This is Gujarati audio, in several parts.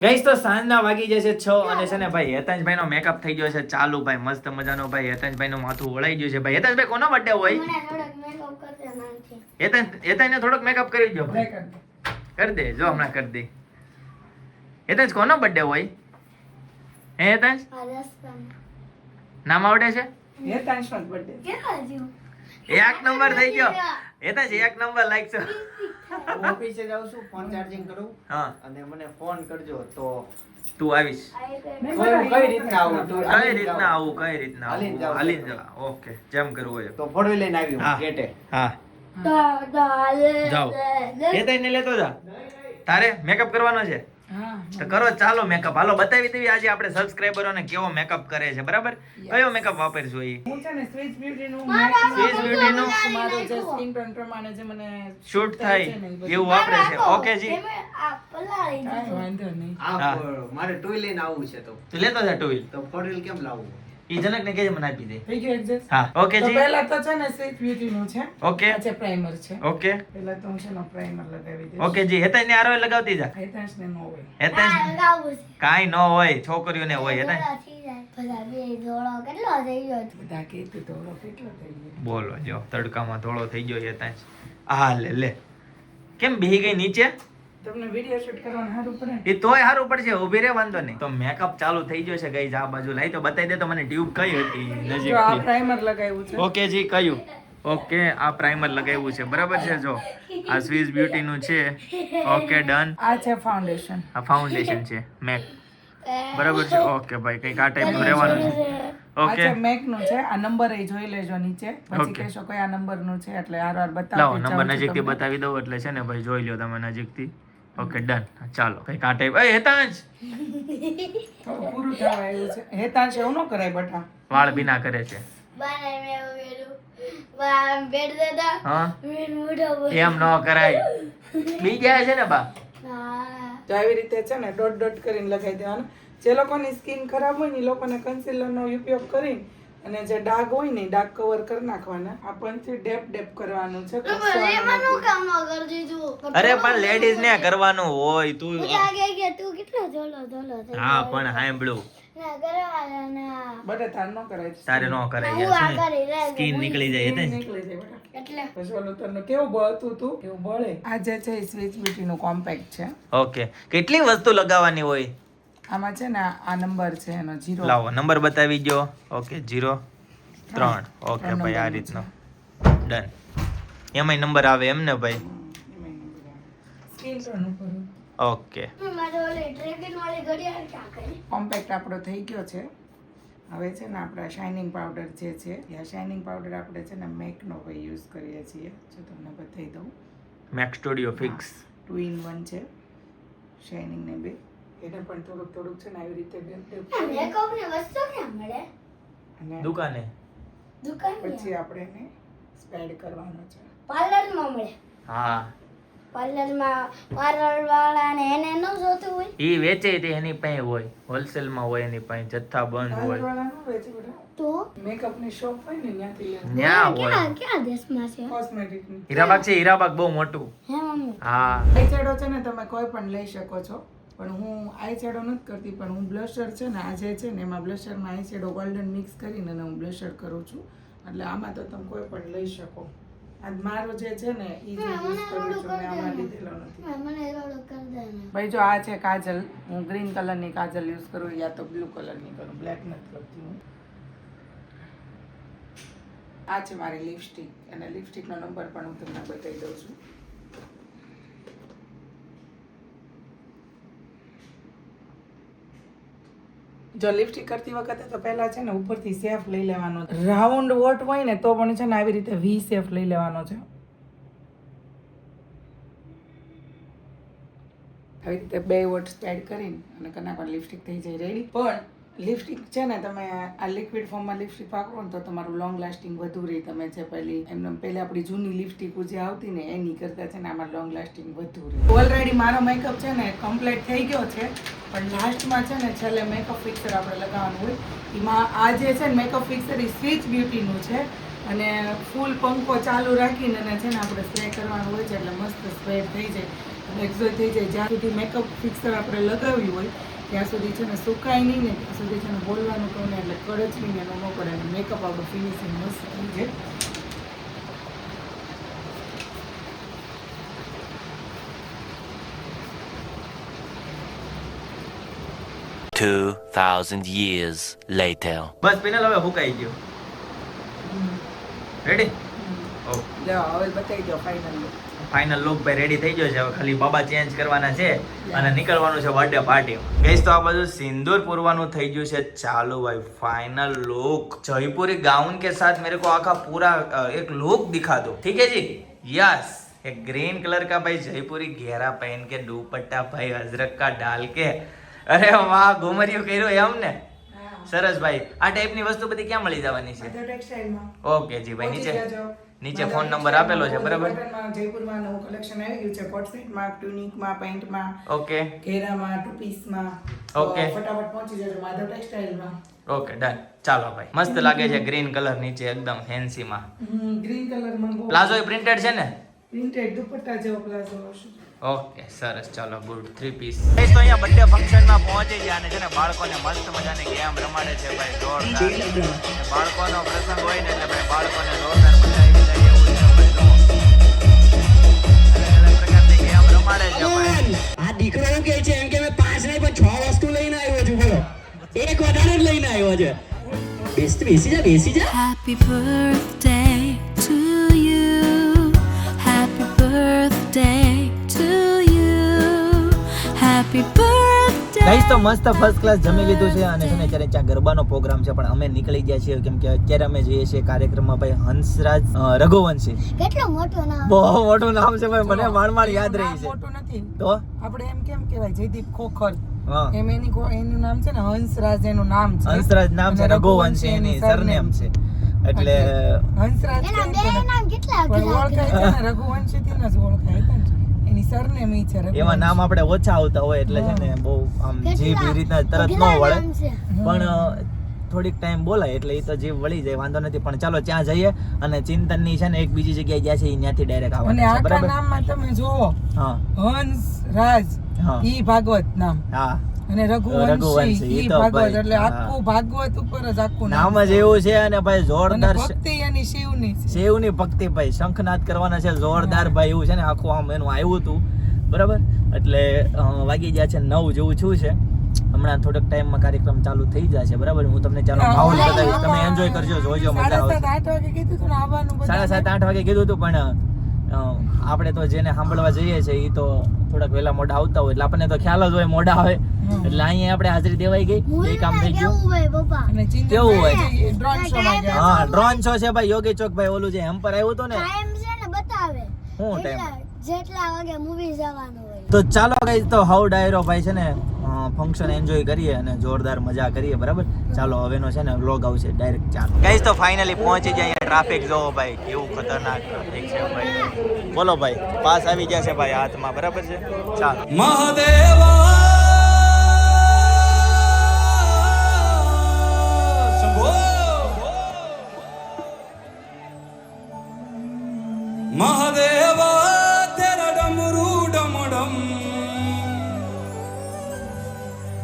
ગાઈસ તો સાંજના વાગી જશે 6 અને છે ને ભાઈ હેતાંશભાઈ નો મેકઅપ થઈ ગયો છે ચાલુ ભાઈ મસ્ત મજાનો ભાઈ હેતાંશભાઈ નું માથું વળાઈ ગયું છે ભાઈ હેતાંશભાઈ કોનો બર્થડે હોય હેતાંશને થોડોક મેકઅપ કરી દો કરી દે જો હમણાં કરી દે હેતાંશ કોનો બર્થડે હોય હે હેતાંશ નામ આવડે છે હેતાંશ નો બર્થડે એક નંબર થઈ ગયો હેતાંશ એક નંબર લાઈક છે ઓફિસે જાઉં છું ફોન ચાર્જિંગ કરું હા અને મને ફોન કરજો તો તું આવીશ કઈ રીતના આવું તું કઈ રીતના હાલીને જાઉં. હાલીને જા ઓકે જેમ કરવું હોય તો ફોડવી લઈને આવી હા. હું ગેટે હા જાઓ હેતાંશને લેતો જા તારે મેકઅપ કરવાનો છે હા તો કરો ચાલો મેકઅપ હાલો બતાવી દેવી આજે આપણે સબસ્ક્રાઇબરોને કેવો મેકઅપ કરે છે બરાબર કયો મેકઅપ વાપરશું ઈ હું છે ને સ્વીચ બ્યુટી નું Swiss Beauty નું મારો જે સ્કિન ટોન પ્રમાણે જે મને શૂટ થાય થાય છે ને, એવું વાપરે છે ઓકે જી કાંઈ વાંધો નહીં. હા. મારે ટુ વ્હીલ લઈને આવવું છે તો તું લેતો જા ટુ વ્હીલ તો ફોર વ્હીલ કેમ લાવવું ઈ જનક ને કહેજે મને આપી દે થઈ ગયું adjust? હા ઓકે તો જી પહેલા તો છે ને સ્વીચ બ્યુટી નું છે ઓકે આ છે પ્રાઇમર છે ઓકે પહેલા તો હું છે ને પ્રાઇમર લગાવી દઈશ. ઓકે જી હેતાંશ ને આરો લગાવતી જા હેતાંશ ને નો હોય. હેતાંશ કાઈ ન હોય છોકરીઓને હોય હેતાંશ બધા કહે તું ધોળો કેટલો થઈ ગયો. બોલો જો તડકામાં ધોળો થઈ ગયો હેતાંશ આ લે લે કેમ બેહી ગઈ નીચે તમને વિડિયો શૂટ કરવાનું સારું પડે ને? એ તોય સારું પડશે ઊભી રે વાંધો નહીં તો મેકઅપ ચાલુ થઈ ગયો છે ગઈ આ બાજુ લાઈ તો બતાવી દે તો મને ટ્યુબ કઈ હતી જો આ નજીકથી પ્રાઇમર લગાવ્યું છે. ઓકે જી કયું ઓકે આ પ્રાઇમર લગાવ્યું છે બરાબર છે જો આ સ્વિસ બ્યુટી નું છે ઓકે ડન આ છે ફાઉન્ડેશન. આ ફાઉન્ડેશન છે મેક બરાબર છે ઓકે ભાઈ કઈક આ ટાઈપનું રહેવાનું છે આ ઓકે છે મેક નું છે. આ નંબર એ જોઈ લેજો નીચે પછી Okay. કહેશો કયા નંબર નું છે એટલે આરવાર લાવો બતાવતી નંબર જાઉં છું નજીકથી તમને. બતાવી દઉં એટલે છે ને ભાઈ જોઈ લ્યો તમે નજીકથી ઓકે ડન ચાલો કઈક આ ટાઈપ એ હેતાંશ થોડું પૂરું થવા આવ્યું છે. હેતાંશ એવું ન કરાય બટા. વાળ ભીના કરે છે હા એમ ન કરાય બીજા છે ને બા તો આવી રીતે છે ને ડોટ ડોટ કરીને લગાવી દેવાનું. જે લોકોની સ્કિન ખરાબ હોય ને એ લોકોને કન્સીલર નો ઉપયોગ કરીને અને જે ડાઘ હોય ને ડાઘ કવર કરી નાખવાના. આ પંચથી ડેપ ડેપ કરવાનું છે. ઘસવાનું નથી. અરે પણ લેડીઝ ને કરવાનું હોય તું હા પણ સાંભળું બટા તાર ન કરાય. તારે ન કરાય સ્કિન નીકળી જાય એટલે નીકળી જાય બટા. પછી ઓલું તને કેવું બળતું તું એવું બળે. આ જે છે એ સ્વિચ બ્યુટી નું કોમ્પેક્ટ છે. ઓકે કેટલી વસ્તુ લગાવવાની હોય આમાં છે ને આ નંબર છે એનો 0. લાવો નંબર બતાવી દો ઓકે 0 3 ઓકે ભાઈ આ રીતનો ડન એમાંય નંબર આવે એમ ને ભાઈ સ્કિન ટોન ઉપર ઓકે કોમ્પેક્ટ આપણો થઈ ગયો છે. હવે છે ને આપણા શાઇનિંગ પાવડર જે છે આ શાઇનિંગ પાવડર આપણે છે ને મેકનો ભાઈ યુઝ કરીએ છીએ. જો તમને બતાવી દઉં. મેક સ્ટુડિયો ફિક્સ 2 in 1 છે શાઇનિંગ ને બે. એને પણ થોડુંક થોડુંક છે ને આવી રીતે અને દુકાને પછી આપણે એને સ્પ્રેડ કરવાનો છે. હા ઈ વેચે તે એની પાસે હોય હોલસેલ માં હોય એની પાસે જથ્થા બંધ હોય પાર્લરવાળા ન વેચે બેટા. મેકઅપની શોપ હોય ને ત્યાંથી લેવાનું. ન્યા હોય કોસ્મેટિકની. હીરાબાગ છે હીરાબાગ બહુ મોટું હા આઈ શેડો છે ને તમે કોઈ પણ લઈ શકો છો પણ હું આઈ શેડો નથી કરતી પણ હું બ્લશર છે ને આ જે છે ને એમાં બ્લશરમાં આઈ શેડો ગોલ્ડન મિક્સ કરીને અને હું બ્લશર કરું છું એટલે આમાં તો તમે કોઈ પણ લઈ શકો. આ મારો જે છે ને એ જ યુઝ કરું છું મેં આમાં લીધેલો નથી. ભાઈ જો આ છે કાજલ. હું ગ્રીન કલરની કાજલ યુઝ કરું યા તો બ્લુ કલરની કરું બ્લેક નથી કરતી હું. આ છે મારી લિપસ્ટિક અને લિપસ્ટિકનો નંબર પણ હું તમને બતાવી દઉં છું. જો લિપસ્ટિક કરતી વખતે તો પહેલા છે ને ઉપરથી શેફ લઈ લેવાનો. રાઉન્ડ વોટ હોય ને તો પણ છે ને આવી રીતે વી શેફ લઈ લેવાનો છે. આવી રીતે 2 વોટ સ્પ્રેડ કરીને અને કનાકણ લિપસ્ટિક થઈ જાય રેડી. પણ લિપસ્ટિક છે ને તમે આ લિક્વિડ ફોર્મમાં લિપસ્ટિક વાપરો ને તો તમારું લોંગ લાસ્ટિંગ વધુ રહે. તમે જે પહેલી આપણી જૂની લિપસ્ટિક જે આવતી ને એની કરતાં છે ને આમાં લોંગ લાસ્ટિંગ વધુ રહે. ઓલરેડી મારો મેકઅપ છે ને કમ્પ્લીટ થઈ ગયો છે પણ લાસ્ટમાં છે ને છેલ્લે મેકઅપ ફિક્સર આપણે લગાવવાનું હોય. એમાં આ જે છે ને મેકઅપ ફિક્સર એ સ્વિચ બ્યુટીનું છે અને ફૂલ પંખો ચાલુ રાખીને અને છે ને આપણે સ્પ્રે કરવાનું હોય છે એટલે મસ્ત સ્પ્રેડ થઈ જાય. એક્ઝોય થઈ જાય. જ્યાં સુધી મેકઅપ ફિક્સર આપણે લગાવ્યું હોય ત્યાં સુધી છે ને સુકાય નહીં ને ત્યાં સુધી છે ને બોલવાનું કહું ને એટલે કડચની ને ન પડે અને મેકઅપ આપણું ફિનિશિંગ મસ્ત થઈ જાય. 2,000 years later. બસ પિનલ હવે હુકાઈ ગયો. રેડી? ઓકે. લો હવે બતાવી દો ફાઇનલ. ફાઇનલ લુક ભાઈ રેડી થઈ ગયો છે. હવે ખાલી બાબા ચેન્જ કરવાના છે અને નીકળવાનું છે બર્થડે પાર્ટી. ગઈસ તો આ બધું સિંદૂર પૂરવાનું થઈ ગયું છે ચાલુ ભાઈ. फाइनल लुक जयपुरी गाउन के साथ मेरे को आका पूरा एक लुक दिखा दो, ठीक है जी. यस, एक ग्रीन कलर का भाई जयपुरी घेरा पहन के दुपट्टा भाई अजरक का डाल के, અરે વાહ ઘુમરિયું કર્યું એમ ને. સરસ ભાઈ. આ ટાઈપની વસ્તુ બધી ક્યાં મળી જવાની છે? ઓકે જી ભાઈ. નીચે ફોન નંબર આપેલો છે બરાબર. જયપુરમાં નવું કલેક્શન આવી ગયું છે કોટ સેટમાં, ટ્યુનિકમાં, પેન્ટમાં, ઓકે, ઘેરામાં, ટુ પીસમાં. ઓકે, ફટાફટ પહોંચી જજો માધવ ટેક્સટાઇલમાં. Okay done. ચાલો ભાઈ. મસ્ત લાગે છે ગ્રીન કલર નીચે એકદમ ફેન્સી માં. ગ્રીન કલરમાં પ્લાઝો પ્રિન્ટેડ છે ને? પ્રિન્ટેડ દુપટ્ટા જેવો પ્લાઝો હશે. ઓકે સરસ. ચાલો ગુડ. 3 પીસ. તો અહીંયા બર્થડે ફંક્શન માં પહોંચી ગયા અને છે ને બાળકોને મસ્ત મજાની ગેમ રમાડે છે ભાઈ. જોરદાર બાળકોનો પ્રસંગ હોય ને એટલે ભાઈ બાળકોને જોરદાર મજા આવી જાય એવું છે ભાઈ. અલગ અલગ પ્રકારની ગેમ રમાડે છે ભાઈ. આ દીકરો એવું કહે છે એમ કે મેં 5 નહીં પણ 6 વસ્તુ લઈને આવ્યો છું. બોલો, એક વધારે જ લઈને આવ્યો છે. બેસી જા. Happy birthday to you. Happy birthday to you. Happy birthday. Guys તો મસ્ત ફર્સ્ટ ક્લાસ જમી લીધું છે અને છે ને અત્યારે ત્યાં ગરબાનો પ્રોગ્રામ છે પણ અમે નીકળી ગયા છીએ કેમ કે અત્યારે અમે જઈએ છીએ કાર્યક્રમમાં ભાઈ હંસરાજ રઘુવંશી. કેટલું મોટું નામ. બહુ મોટું નામ છે ભાઈ, મને માંડ યાદ રહી છે. મોટું નથી તો આપણે એમ કેમ કહેવાય જયદીપ ખોખર હા, એમ એનું નામ છે ને હંસરાજ એનું નામ છે. હંસરાજ નામ છે, રઘુવંશી એની સરનેમ છે એટલે હંસરાજ એના બે નામ કેટલા પણ ઓળખાય છે ને રઘુવંશી થી જ ઓળખાય છે ને. એની સરનેમ ઈ છે રઘુવંશી. એમાં નામ આપણે ઓછા આવતા હોય એટલે છે ને બહુ આમ જીભ એ રીતના તરત ન વળે પણ થોડીક ટાઈમ બોલાય એટલે એ તો જીભ વળી જાય, વાંધો નથી. પણ ચાલો ત્યાં જઈએ અને ચિંતનની છે ને એક બીજી જગ્યાએ ગયા છે ત્યાંથી ડાયરેક્ટ અને આવવાનું છે આખા બરાબર. નામમાં તમે જોવો હા હંસરાજ હા ઈ ભાગવત નામ હા, અને રઘુવંશી, રઘુવંશી ઈ ઈ તો ભાગવત ભાઈ, એટલે હા. આખું ભાગવત ઉપર જ આખું નામ જ એવું છે અને ભાઈ અને જોરદાર ભક્તિ એની શિવની છે. શિવની ભક્તિ ભાઈ, શંખનાદ કરવાના છે જોરદાર ભાઈ. એવું છે ને આખું આમ એનું આવ્યું હતું બરાબર. એટલે વાગી ગયા છે 9 જેવું છું છે. હમણાં થોડોક ટાઈમમાં કાર્યક્રમ ચાલુ થઈ જશે બરાબર. હું તમને ચાલો માહોલ બતાવીશ, તમે એન્જોય કરજો, જોજો, મજા આવશે. 7:30-8 વાગે કીધું હતું ને આવવાનું બધા. 7:30-8 વાગે કીધું હતું પણ આપણે તો જેને સાંભળવા જઈએ છીએ એ તો થોડાક વહેલા મોડા આવતા હોય એટલે આપણને તો ખ્યાલ જ હોય મોડા આવે એટલે અહીંયા આપણે હાજરી દેવાઈ ગઈ. એ કામ થઈ ગયું. કેવું હોય પપ્પા? અને ચિંતન કેવું હોય? ભાઈ ડ્રોન શો માં ગયા. હા, ડ્રોન શો છે ભાઈ યોગી ચોક ભાઈ. ઓલું જે હેમ્પર આવ્યું હતું ને ટાઈમ છે ને બતાવે. શું ટાઈમ? જેટલા વાગે મૂવી જવાનું હોય. તો ચાલો ગાઈસ તો હાઉ ડાયરો ભાઈ છે ને ફંક્શન એન્જોય કરીએ અને જોરદાર મજા કરીએ બરાબર. ચાલો હવેનો છે ને વ્લોગ આવશે ડાયરેક્ટ. ચાલો ગાઈસ તો ફાઇનલી પહોંચી જાય. અહીંયા ટ્રાફિક જોવો ભાઈ, કેવું ખતરનાક ટ્રાફિક છે ભાઈ. બોલો ભાઈ, પાસ આવી ગયા છે ભાઈ હાથમાં બરાબર છે. ચાલો મહાદેવા શંભો મહાદેવા તેરા ડમરૂ ડમડમ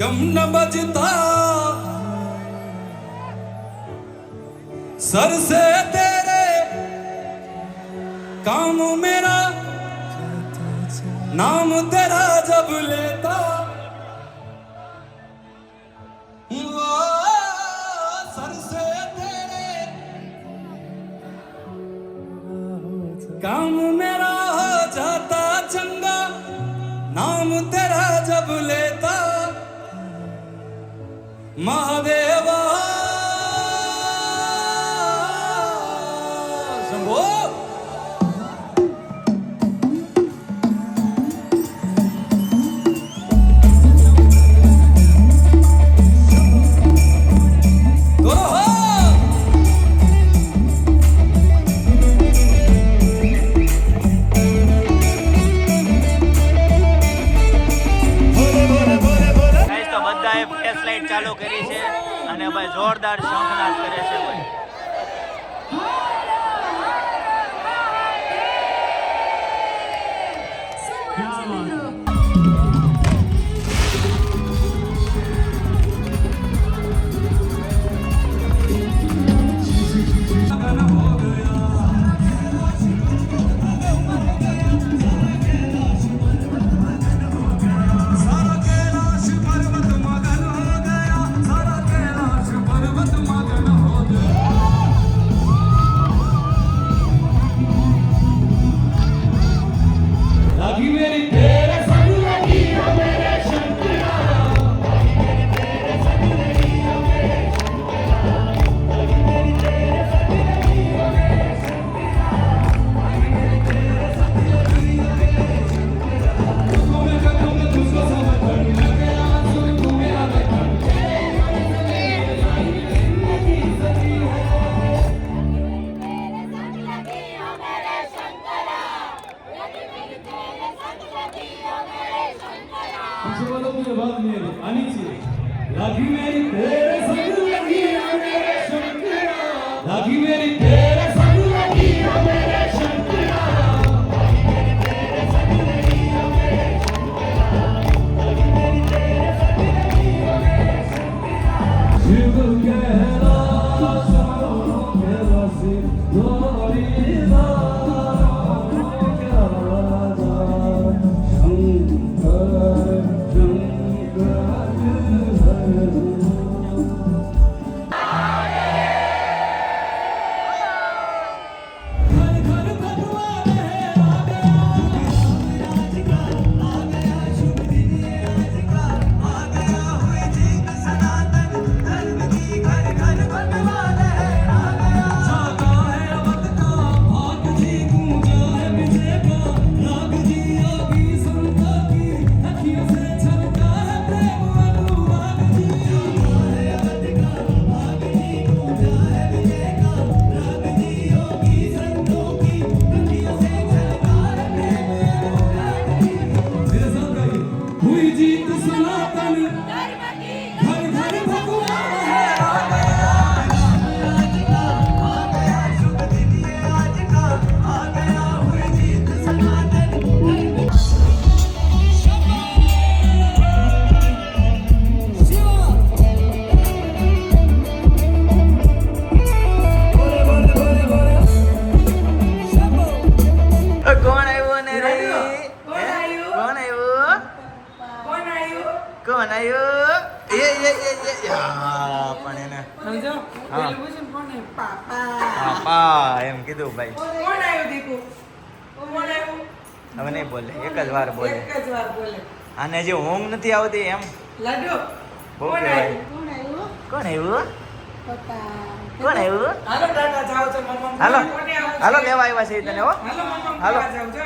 डम न बजता सर से तेरे काम मेरा नाम तेरा जब लेता वो सर से तेरे काम मेरा हो जाता चंगा नाम तेरा जब लेता महादेवा शंभो ચાલુ કરી છે અને ભાઈ જોરદાર શંખનાદ કરે છે ભાઈ. लीजिए लगी मेरी तेरे संग लगी ओ मेरे शंकरा लगी मेरी तेरे संग लगी ओ मेरे शंकरा शिव कैलाश कैलासी द्वारिका हुई जीत सनातन घर घर भगवान है કોણ આવ્યું ને રે કોણ આવ્યું? કોણ આવ્યું કોણ આવ્યું? કોણ આવ્યું યા, પણ એને સમજો? હા. પેલું પૂછ્યું કોણ આવ્યું? પાપા. પાપા એમ કીધું ભાઈ. કોણ આવ્યું દીકુ? કોણ આવ્યું? હવે નહીં બોલે, એક જ વાર બોલે. એક જ વાર બોલે. આને જે ઊંઘ નથી આવતી એમ લાડુ. બહુ કોણ કહેવાય. આવ્યું? કોણ આવ્યું? કોણ આવ્યું પપ્પા. કોણ આવ્યું હાલો ટાટા જાઓ છો મમ્મમ. હાલો કોને આવું હાલો છે? લેવા આવ્યા છે ઈ તને હો હાલો મમ્મમ હાલો. ખાવા જાઓ છો.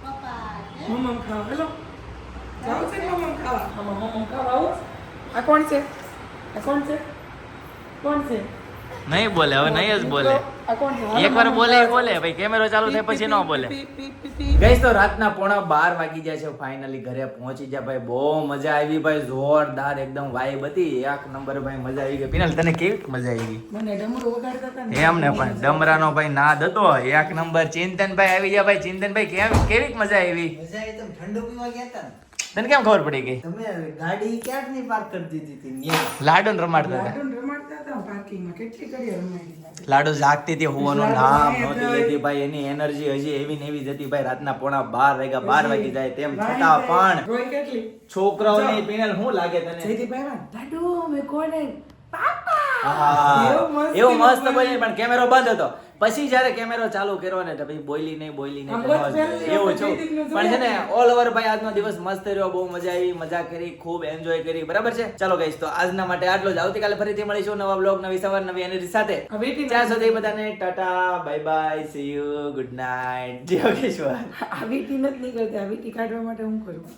પપ્પા. મમ્મમ ખાવા હાલો. જાઓ છે મમ્મમ ખાવા. હાલો મમ્મમ ખાવા આવો. આ કોણ છે? આ કોણ છે? કોણ છે? નહીં બોલે, હવે નહીં જ બોલે. આ કોણ છે? હાલો એકવાર મમ્મમ બોલે ખાવા બોલે જાઓ. ભાઈ, કેમેરો ચાલુ થાય પછી ન બોલે. પી, પી, પી, પી. ગઈસ તો રાતના 11:15 વાગી જાય છે, ફાઇનલી ઘરે પહોંચી ગયા ભાઈ. બહુ મજા આવી ભાઈ, જોરદાર એકદમ વાઇબ હતી, એક નંબર ભાઈ, મજા આવી ગઈ. પિનલ તને કેવી મજા આવી ગઈ? મને ડમરું વગાડતા હતા ને. એમ ને પણ ડમરાનો ભાઈ નાદ હતો એક નંબર. ચિંતનભાઈ આવી ગયા ભાઈ. ચિંતનભાઈ કેવી મજા આવી? મજા આવી. તમે ઠંડુ પીવા ગયા હતા ને તને કેમ ખબર પડી ગઈ? તમે ગાડી ક્યાંકની પાર્ક કરી દીધી હતી ન્યા. લાડુ રમાડતા હતા. લાડુને રમાડતા હતા પાર્કિંગમાં. કેટલી ઘડીએ રમાડી લાગે. લાડુ જાગતી હતી, હોવાનું નામ લાડુ નહોતી વાય લેતી ભાઈ. એની એનર્જી હજી એવી ને એવી જ હતી ભાઈ. રાતના 11:15 વાગ્યા, 12 વાગી જાય તેમ વાય છતાં જાય. પણ રોય કેટલી? છોકરાઓની પિનલ શું લાગે તને? જયદીપભાઈ વાન, લાડુ મેં કોને? આહા. એવું એવું મસ્ત બોલે. બોલી પણ કેમેરો બંધ હતો. પછી જ્યારે કેમેરો ચાલુ કર્યો ને તો પછી બોલી નહીં આમ તો બસ પહેલી એવું વખત છું. જયદીપને પણ છે ને જોયા. ઓલ ઓવર ભાઈ આજનો દિવસ મસ્ત રહ્યો, બહુ મજા આવી, મજા કરી, ખૂબ એન્જોય કરી. બરાબર છે? ચાલો ગાઈસ, તો આજના માટે આટલું જ. આવતીકાલે ફરીથી મળીશું નવા બ્લોગ, નવી સવાર, નવી એનર્જી સાથે. હવે ટી ત્યાં સુધી બધાને Tata, bye bye, C you, good night, જય યોગેશ્વર. આ વીટી નથી નીકળતી. આ વીટી કાઢવા માટે હું કરું?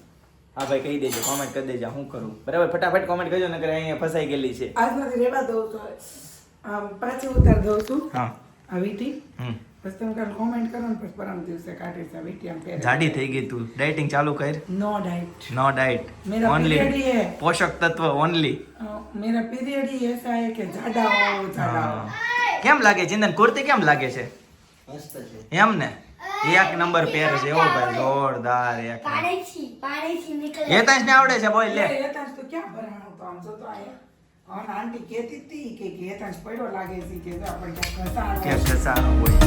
હા ભાઈ, કહી દેજો, કોમેન્ટ કરી દેજો શું કરું. બરાબર, ફટાફટ કોમેન્ટ કરજો, નકર અહીંયા ફસાઈ ગયેલી છે. આજમાંથી રેવા દઉં તો આમ પાછી ઉતાર દઉં છું હા. આ વીટી. હમ. પછી તમે કાલ કોમેન્ટ કરો ને પછી પરમ દિવસે કાઢીશ આ વીટી આમ પહેરે. જાડી થઈ ગઈ તું. ડાયટિંગ ચાલુ કર. નો डाइट नो डाइट, मेरा ओनली पीरियड ही है। पोषक तत्व ओनली. मेरा पीरियड ही ऐसा है कि ज्यादा हो ज्यादा हो. કેમ લાગે ચિંતન? કુર્તી કેમ લાગે છે? મસ્ત છે. એમ ને એક નંબર પેર છે એવો ભાઈ, જોરદાર એક નંબર. પાણીથી નીકળે. હેતાંશ ને આવડે છે બોલ લે. એ હેતાંશ તો ક્યાં ભરાણો તો આમ જો તો આયા. આંટી કહેતી હતી કે હેતાંશ પડ્યો લાગે છે કે જો આપણે ક્યાંક ઘસાણો. કે ઘસાણો બોલ.